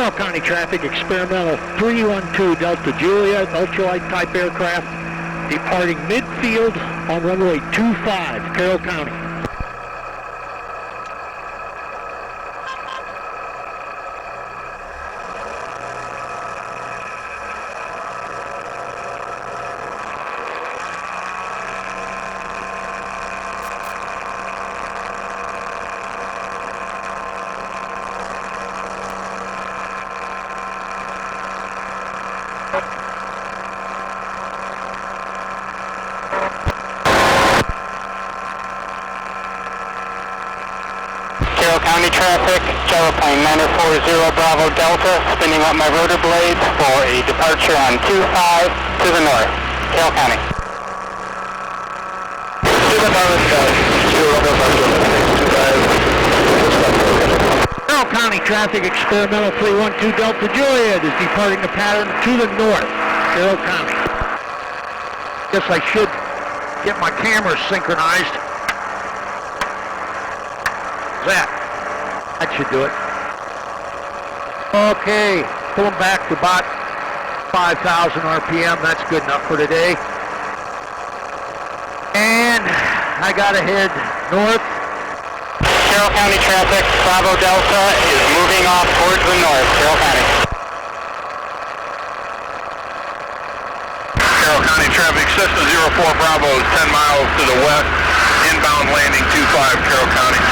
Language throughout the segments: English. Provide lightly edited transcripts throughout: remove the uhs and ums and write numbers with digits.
Carroll County traffic, experimental 312 Delta Juliet, ultralight type aircraft, departing midfield on runway 25, Carroll County. Carroll County traffic, gyroplane 940 Bravo Delta, spinning up my rotor blades for a departure on 25 to the north, Carroll County. To the north, Carroll County traffic, experimental 312 Delta Juliet is departing the pattern to the north, Carroll County. Guess I should get my camera synchronized. That should do it. Okay, pulling back to about 5,000 RPM. That's good enough for today. And I gotta head north. Carroll County traffic, Bravo Delta is moving off towards the north, Carroll County. Carroll County traffic, Cessna 04 Bravo is 10 miles to the west, inbound landing 25 Carroll County.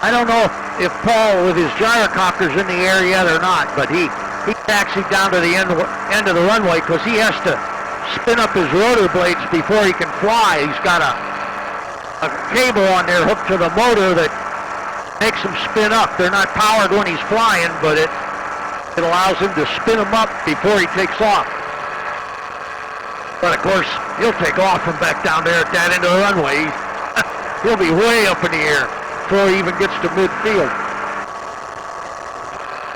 I don't know if Paul with his gyrocopter's in the air yet or not, but he taxied down to the end of the runway because he has to spin up his rotor blades before he can fly. He's got a cable on there hooked to the motor that makes him spin up. They're not powered when he's flying, but it allows him to spin them up before he takes off. But of course, he'll take off from back down there at that end of the runway. He'll be way up in the air before he even gets to midfield.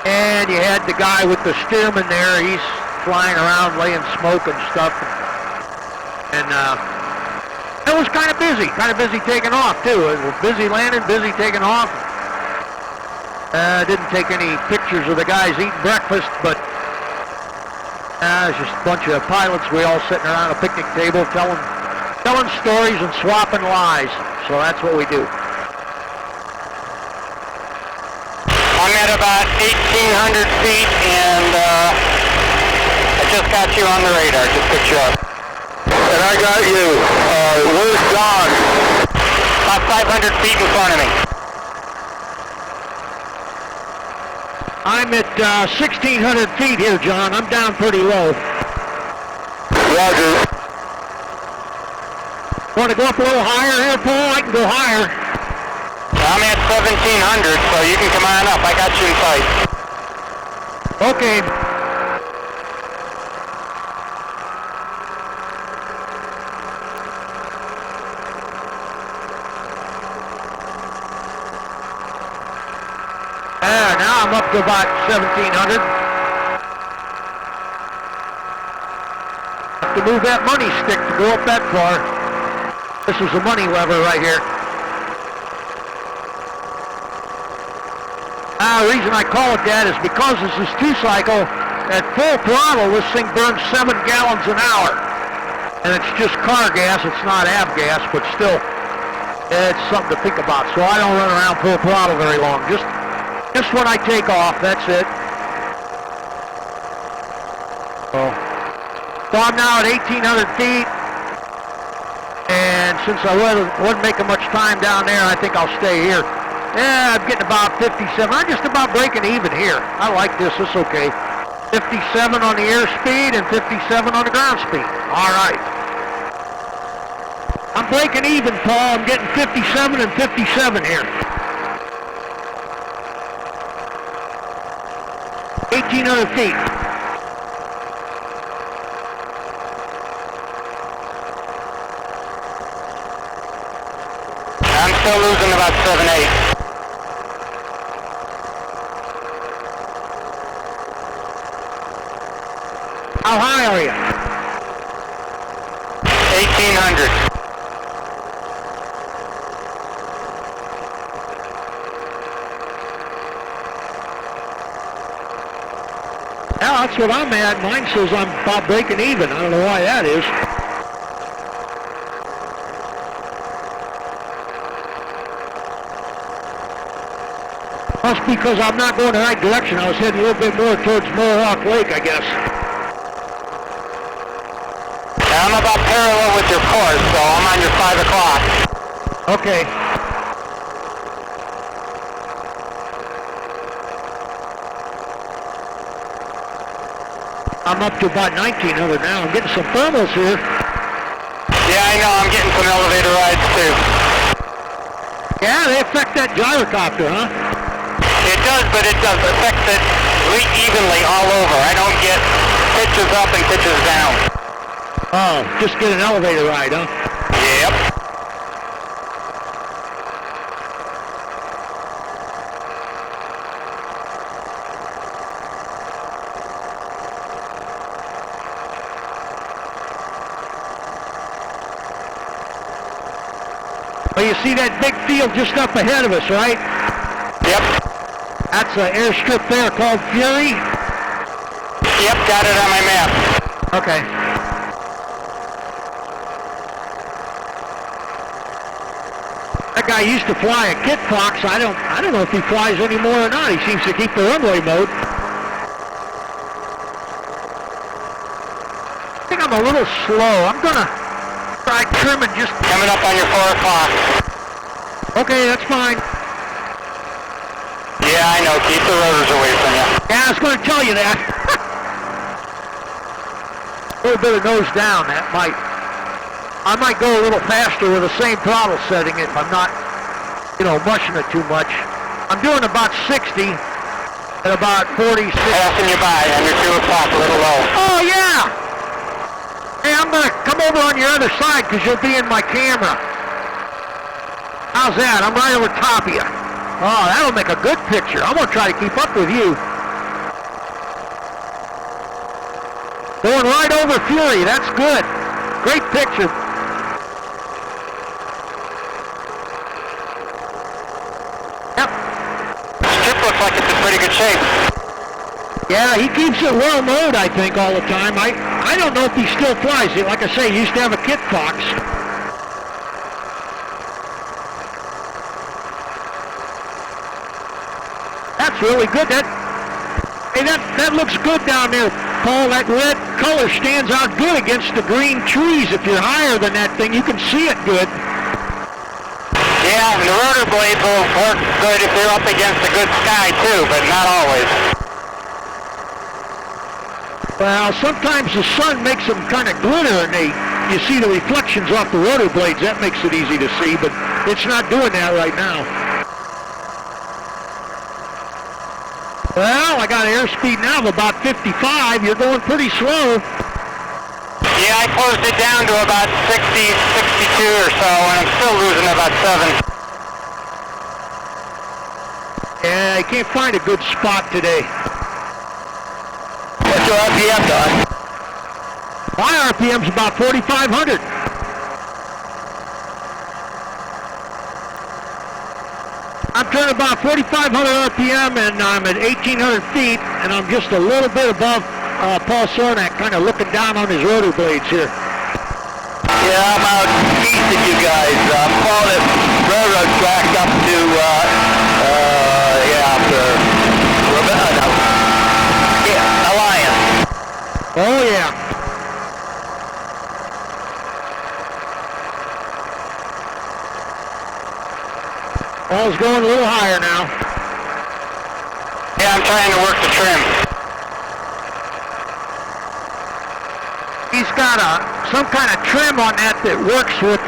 And you had the guy with the steerman there. He's flying around laying smoke and stuff. And it was kind of busy taking off too. It was busy landing, busy taking off. Didn't take any pictures of the guys eating breakfast, but it's just a bunch of pilots. We all sitting around a picnic table telling stories and swapping lies. So that's what we do. I'm at about 1,800 feet, and I just got you on the radar. Just picked you up. And I got you. Where's John? About 500 feet in front of me. I'm at 1,600 feet here, John. I'm down pretty low. Roger. Want to go up a little higher here, Paul? I can go higher. I'm at 1,700, so you can come on up. I got you in sight. Okay. Now I'm up to about 1,700. Have to move that money stick to go up that far. This is a money lever right here. The reason I call it that is because this is two-cycle. At full throttle, this thing burns 7 gallons an hour. And it's just car gas, it's not avgas, but still, it's something to think about. So I don't run around full throttle very long. Just when I take off, that's it. So I'm now at 1,800 feet. And since I wasn't making much time down there, I think I'll stay here. Yeah, I'm getting about 57. I'm just about breaking even here. I like this. It's okay. 57 on the airspeed and 57 on the ground speed. All right. I'm breaking even, Paul. I'm getting 57 and 57 here. 1,800 feet. I'm still losing about 7-8. How high are you? 1,800. that's what I'm at. Mine says I'm about breaking even. I don't know why that is. Must be because I'm not going the right direction. I was heading a little bit more towards Mohawk Lake, I guess. I'm about parallel with your course, so I'm on your 5 o'clock. Okay. I'm up to about 1900 now. I'm getting some thermals here. Yeah, I know. I'm getting some elevator rides, too. Yeah, they affect that gyrocopter, huh? It does, but it does affect it evenly all over. I don't get pitches up and pitches down. Oh, just get an elevator ride, huh? Yep. Well, you see that big field just up ahead of us, right? Yep. That's an airstrip there called Fury? Yep, got it on my map. Okay. That guy used to fly a Kit Fox. I don't know if he flies anymore or not. He seems to keep the runway mode. I think I'm a little slow. I'm gonna try trimming just... Coming up on your 4 o'clock. Okay, that's fine. Yeah, I know. Keep the rotors away from you. Yeah, I was going to tell you that. A little bit of nose down, that might... I might go a little faster with the same throttle setting if I'm not, mushing it too much. I'm doing about 60 at about 46. Passing you by on your 2 o'clock, a little low. Oh, yeah! Hey, I'm going to come over on your other side because you'll be in my camera. How's that? I'm right over top of you. Oh, that'll make a good picture. I'm going to try to keep up with you. Going right over Fury. That's good. Great picture. Yep. Strip looks like it's in pretty good shape. Yeah, he keeps it well mowed, I think, all the time. I don't know if he still flies it. Like I say, he used to have a Kit Fox. That's really good. That looks good down there, Paul. That red color stands out good against the green trees. If you're higher than that thing, you can see it good. Yeah, and the rotor blades will work good if they're up against a good sky too, but not always. Well, sometimes the sun makes them kind of glitter, and you see the reflections off the rotor blades. That makes it easy to see, but it's not doing that right now. Well, I got an airspeed now of about 55. You're going pretty slow. Yeah, I closed it down to about 60, 62 or so, and I'm still losing about 7. Yeah, I can't find a good spot today. What's your RPM, Don? My RPM's about 4,500. I'm turning about 4,500 RPM, and I'm at 1,800 feet, and I'm just a little bit above Paul Sornak, kind of looking down on his rotor blades here. Yeah, I'm out east of you guys. I'm calling it railroad track up to, Alliance. Oh, yeah. Paul's going a little higher now. Yeah, I'm trying to work the trim. He's got some kind of trim on that works with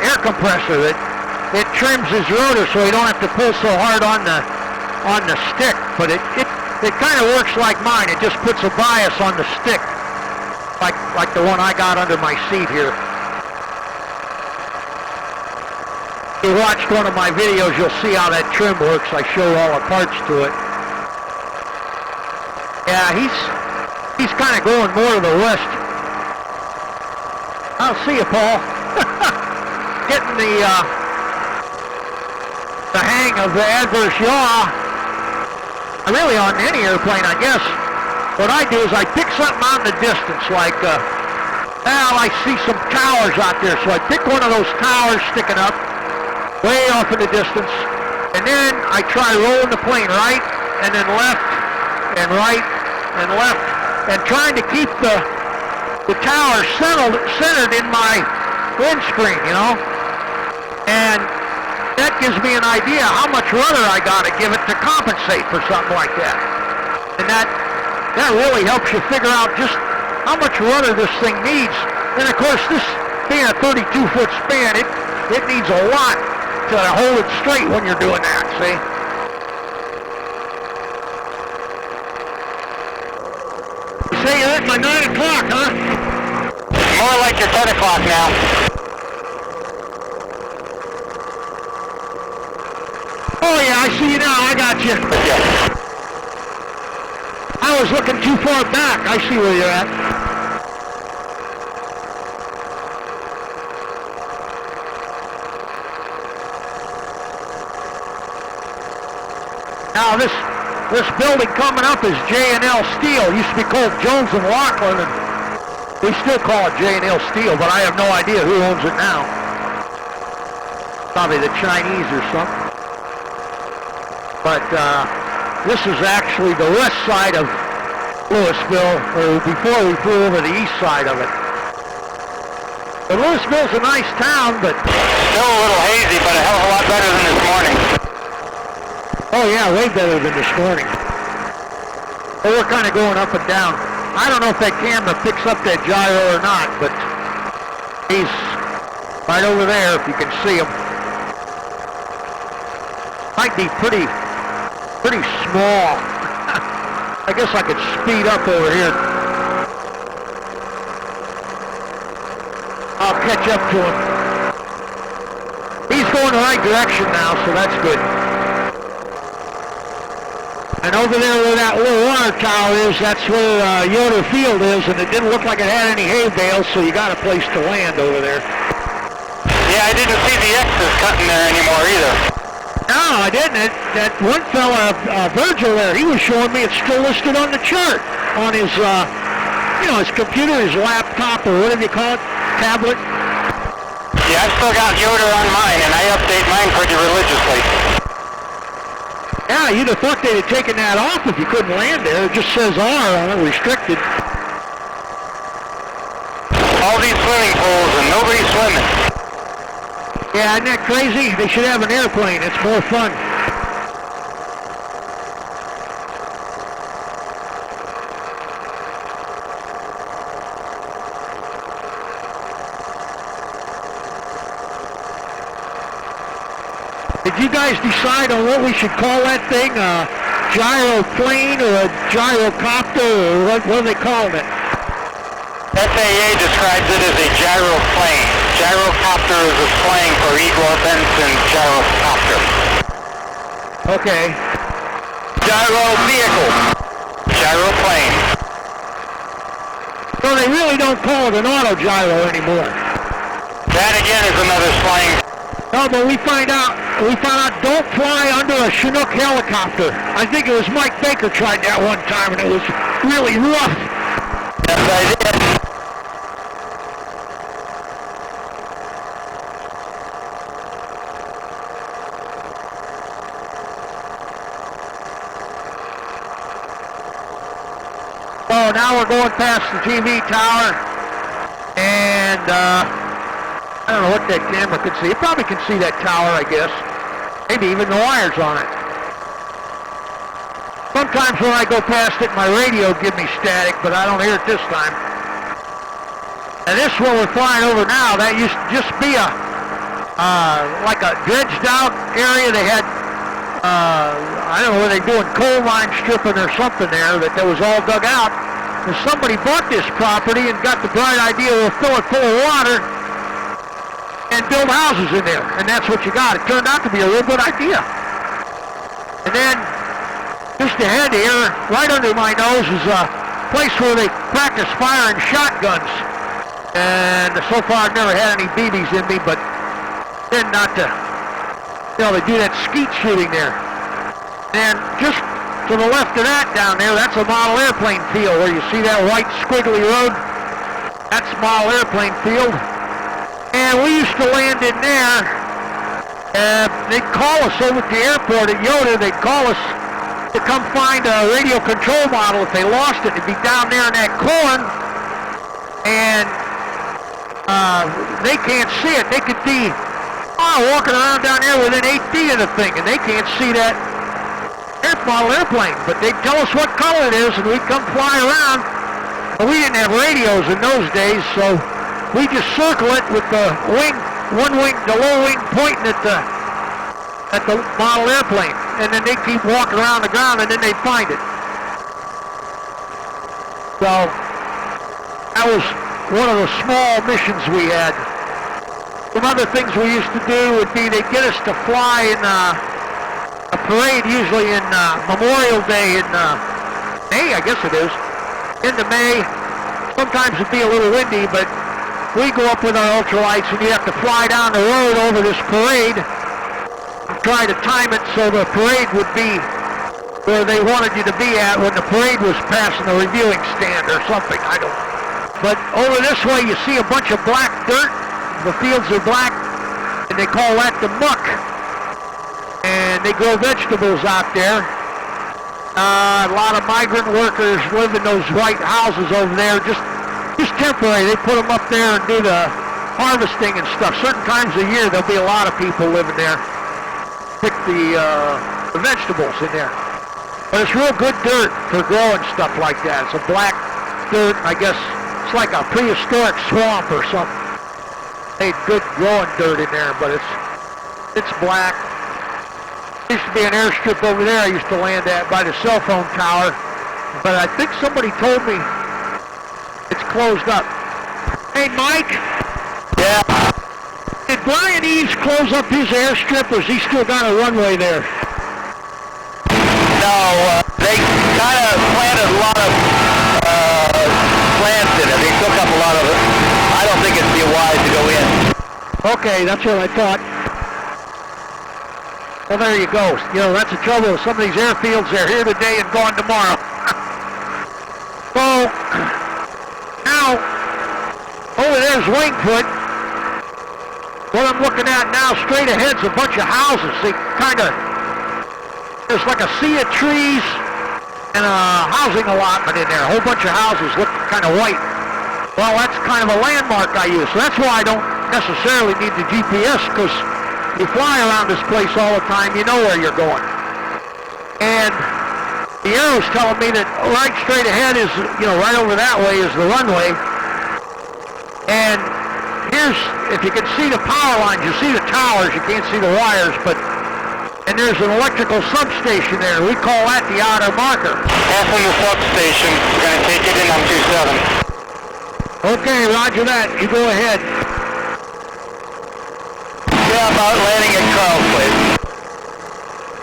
air compressor. It trims his rotor so he don't have to pull so hard on the stick. But it kind of works like mine. It just puts a bias on the stick, like the one I got under my seat here. If you watched one of my videos, you'll see how that trim works. I show all the parts to it. Yeah, he's kind of going more to the west. I'll see you, Paul. Getting the hang of the adverse yaw. really on any airplane, I guess, what I do is I pick something out in the distance, like, well, I see some towers out there, so I pick one of those towers sticking up way off in the distance, and then I try rolling the plane right, and then left, and right, and left, and trying to keep the tower centered in my windscreen, you know, and that gives me an idea how much rudder I got to give it to compensate for something like that. And that really helps you figure out just how much rudder this thing needs. And of course, this being a 32-foot span, it needs a lot to hold it straight when you're doing that, see? You say you're at my 9 o'clock, huh? More like your 10 o'clock now. Oh yeah, I see you now. I got you. Yeah. I was looking too far back. I see where you're at. Now this building coming up is J&L Steel. It used to be called Jones and Laughlin, and we still call it J&L Steel, but I have no idea who owns it now. Probably the Chinese or something. But this is actually the west side of Louisville, or before we flew over the east side of it. But Louisville's a nice town, but Still a little hazy, but a hell of a lot better than this morning. oh yeah, way better than this morning. But we're kind of going up and down. I don't know if that camera picks up that gyro or not, but he's right over there if you can see him. Might be pretty small. I guess I could speed up over here. I'll catch up to him. He's going the right direction now, so that's good. And over there where that little water tower is, that's where Yoder Field is, and it didn't look like it had any hay bales, so you got a place to land over there. Yeah, I didn't see the X's cutting there anymore either. No, I didn't. That one fella, Virgil there, he was showing me it's still listed on the chart on his, his computer, his laptop, or whatever you call it, tablet. Yeah, I've still got Yoder on mine, and I update mine pretty religiously. Yeah, you'd have thought they'd have taken that off if you couldn't land there. It just says R on it, restricted. All these swimming pools and nobody's swimming. Yeah, isn't that crazy? They should have an airplane. It's more fun. Did you guys decide on what we should call that thing? A gyroplane or a gyrocopter, or what are they calling it? FAA describes it as a gyroplane. Gyrocopter is a slang for Igor Benson gyrocopter. Okay. Gyro vehicle. Gyroplane. So they really don't call it an auto gyro anymore. That again is another slang. No, but we found out don't fly under a Chinook helicopter. I think it was Mike Baker tried that one time, and it was really rough. Yes, I did. So now we're going past the TV tower, and I don't know what that camera could see. It probably can see that tower, I guess. Maybe even the wires on it. Sometimes when I go past it, my radio gives me static, but I don't hear it this time. And this one we're flying over now, that used to just be like a dredged out area. They had, I don't know, were they doing coal mine stripping or something there, that was all dug out. And somebody bought this property and got the bright idea of fill it full of water and build houses in there, and that's what you got. It turned out to be a real good idea. And then, just ahead here, right under my nose, is a place where they practice firing shotguns. And so far I've never had any BBs in me, but then not to, they do that skeet shooting there. And just To the left of that down there, that's a model airplane field where you see that white squiggly road. That's model airplane field. And we used to land in there. They'd call us over at the airport at Yoda. They'd call us to come find a radio control model. If they lost it, it'd be down there in that corn. And they can't see it. They could be walking around down there within 8 feet of the thing, and they can't see that model airplane. But they'd tell us what color it is, and we'd come fly around. But we didn't have radios in those days, so we just circle it with the wing, the low wing pointing at the model airplane, and then they keep walking around the ground, and then they find it. So that was one of the small missions we had. Some other things we used to do would be they'd get us to fly in a parade, usually in Memorial Day in May, I guess it is, into May. Sometimes it'd be a little windy, but we go up with our ultralights, and you have to fly down the road over this parade and try to time it so the parade would be where they wanted you to be at when the parade was passing the reviewing stand or something. I don't. But over this way, you see a bunch of black dirt. The fields are black, and they call that the muck. And they grow vegetables out there. A lot of migrant workers live in those white houses over there, just temporary. They put them up there and do the harvesting and stuff. Certain times of year, there'll be a lot of people living there. Pick the vegetables in there. But it's real good dirt for growing stuff like that. It's a black dirt, I guess. It's like a prehistoric swamp or something. Made good growing dirt in there, but it's black. There used to be an airstrip over there I used to land at by the cell phone tower, but I think somebody told me it's closed up. Hey, Mike? Yeah? Did Brian Eves close up his airstrip, or has he still got a runway there? No, they kind of planted a lot of plants in it. They took up a lot of it. I don't think it'd be wise to go in. Okay, that's what I thought. Well, there you go. You know, that's the trouble with some of these airfields. They're here today and gone tomorrow. So, now, over there's Wingfoot. What I'm looking at now, straight ahead's a bunch of houses. They kind of, there's like a sea of trees and a housing allotment in there. A whole bunch of houses look kind of white. Well, that's kind of a landmark I use. So that's why I don't necessarily need the GPS, because you fly around this place all the time, you know where you're going. And the arrow's telling me that right straight ahead is, you know, right over that way is the runway. And here's, if you can see the power lines, you see the towers, you can't see the wires, and there's an electrical substation there. We call that the outer marker. That's in the substation. We're going to take it in on 27. Okay, roger that. You go ahead. Yeah, about landing at Carroll's place.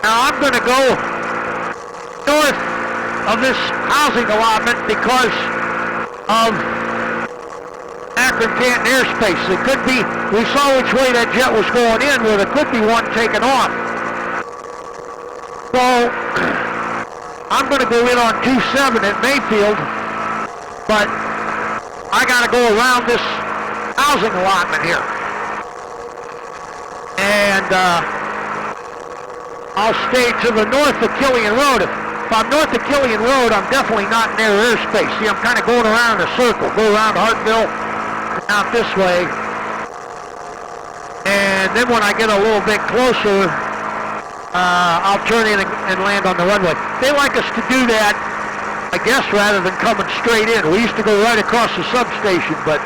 Now I'm going to go north of this housing allotment because of Akron-Canton airspace. It could be, we saw which way that jet was going in, where there could be one taking off. So I'm going to go in on 27 at Mayfield, but I got to go around this housing allotment here. And I'll stay to the north of Killian Road. If I'm north of Killian Road, I'm definitely not in their airspace. See, I'm kind of going around in a circle. Go around Hartville, out this way. And then when I get a little bit closer, I'll turn in and land on the runway. They like us to do that, I guess, rather than coming straight in. We used to go right across the substation, but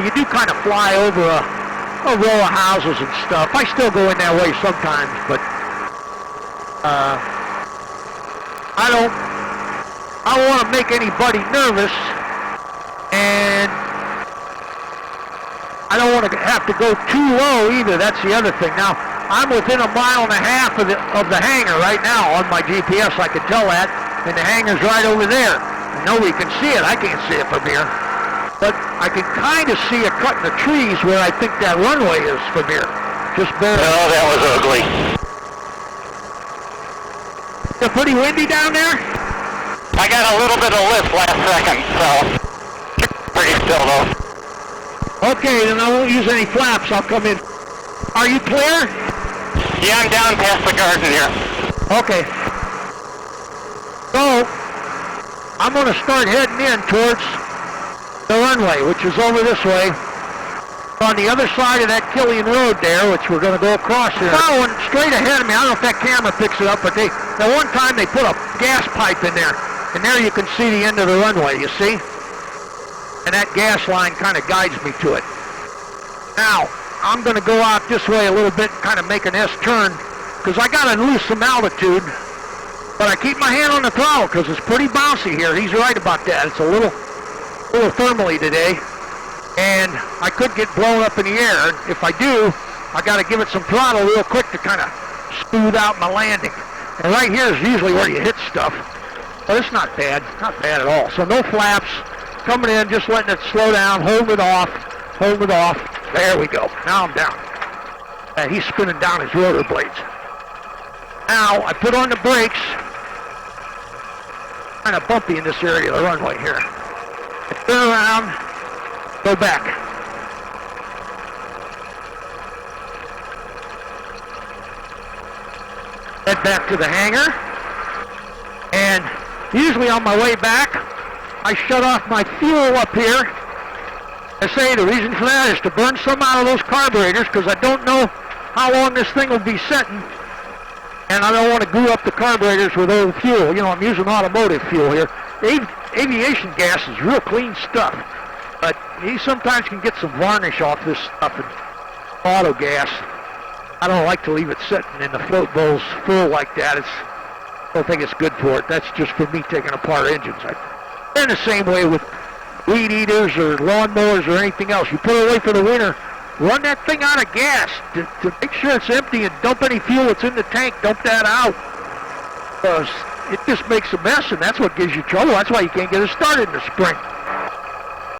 you do kind of fly over a row of houses and stuff. I still go in that way sometimes, but I don't want to make anybody nervous, and I don't want to have to go too low either. That's the other thing. Now, I'm within 1.5 miles of the hangar right now on my GPS. I can tell that, and the hangar's right over there. Nobody can see it. I can't see it from here. But I can kind of see a cut in the trees where I think that runway is from here. Just barely. Oh, that was ugly. Is it pretty windy down there? I got a little bit of lift last second, so pretty still though. Okay, then I won't use any flaps. I'll come in. Are you clear? Yeah, I'm down past the garden here. Okay. So, I'm going to start heading in towards the runway, which is over this way. On the other side of that Killian Road there, which we're going to go across here. Following straight ahead of me, I don't know if that camera picks it up, but that one time they put a gas pipe in there. And there you can see the end of the runway, you see? And that gas line kind of guides me to it. Now, I'm going to go out this way a little bit and kind of make an S-turn, because I got to lose some altitude, but I keep my hand on the throttle because it's pretty bouncy here. He's right about that. It's a little thermally today, and I could get blown up in the air. And if I do, I got to give it some throttle real quick to kind of smooth out my landing. And right here is usually where you hit stuff, but it's not bad at all. So no flaps. Coming in, just letting it slow down, hold it off. There we go. Now I'm down. And he's spinning down his rotor blades. Now, I put on the brakes. Kind of bumpy in this area of the runway here. I turn around, go back. Head back to the hangar. And usually on my way back, I shut off my fuel up here. I say the reason for that is to burn some out of those carburetors, because I don't know how long this thing will be setting, and I don't want to glue up the carburetors with old fuel. You know, I'm using automotive fuel here. Aviation gas is real clean stuff, but you sometimes can get some varnish off this stuff in auto gas. I don't like to leave it sitting in the float bowls full like that. I don't think it's good for it. That's just for me taking apart engines. And the same way with weed eaters or lawnmowers or anything else. You put it away for the winter, run that thing out of gas to make sure it's empty, and dump any fuel that's in the tank, dump that out. Because it just makes a mess, and that's what gives you trouble. That's why you can't get it started in the spring.